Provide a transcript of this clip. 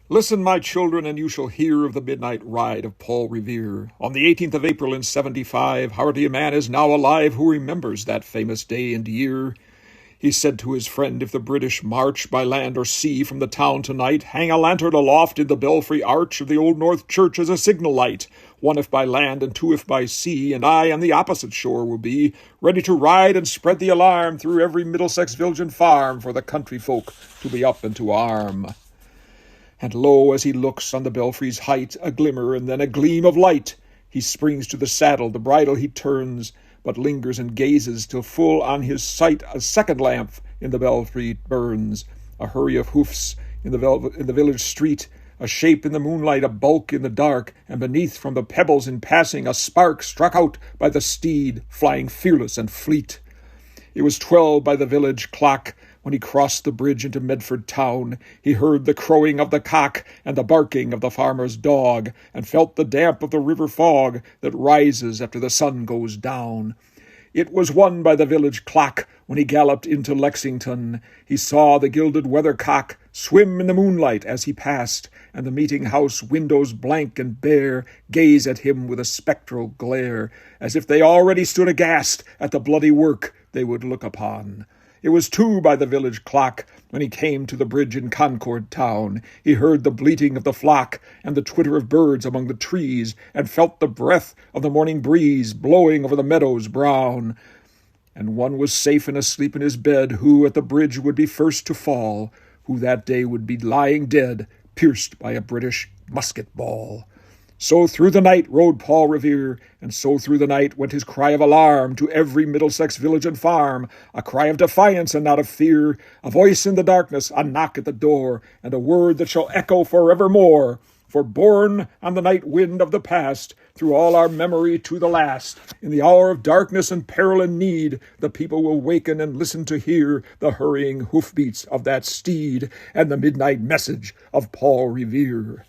Listen, my children, and you shall hear of the midnight ride of Paul Revere. On the 18th of April in 75, hardly a man is now alive who remembers that famous day and year. He said to his friend, if the British march by land or sea from the town tonight, hang a lantern aloft in the belfry arch of the Old North Church as a signal light, one if by land and two if by sea, and I on the opposite shore will be, ready to ride and spread the alarm through every Middlesex village and farm for the country folk to be up and to arm. And lo, as he looks on the belfry's height, a glimmer and then a gleam of light, he springs to the saddle, the bridle he turns, but lingers and gazes till full on his sight a second lamp in the belfry burns. A hurry of hoofs in the village street, a shape in the moonlight, a bulk in the dark, and beneath from the pebbles in passing a spark struck out by the steed, flying fearless and fleet. It was 12 by the village clock when he crossed the bridge into Medford town. He heard the crowing of the cock and the barking of the farmer's dog, and felt the damp of the river fog that rises after the sun goes down. It was 1 by the village clock when he galloped into Lexington. He saw the gilded weathercock swim in the moonlight as he passed, and the meeting-house windows blank and bare gaze at him with a spectral glare, as if they already stood aghast at the bloody work they would look upon. It was 2 by the village clock when he came to the bridge in Concord town. He heard the bleating of the flock and the twitter of birds among the trees, and felt the breath of the morning breeze blowing over the meadows brown. And one was safe and asleep in his bed who at the bridge would be first to fall, who that day would be lying dead, pierced by a British musket ball. So through the night rode Paul Revere, and so through the night went his cry of alarm to every Middlesex village and farm, a cry of defiance and not of fear, a voice in the darkness, a knock at the door, and a word that shall echo forevermore. For borne on the night wind of the past, through all our memory to the last, in the hour of darkness and peril and need, the people will waken and listen to hear the hurrying hoofbeats of that steed and the midnight message of Paul Revere.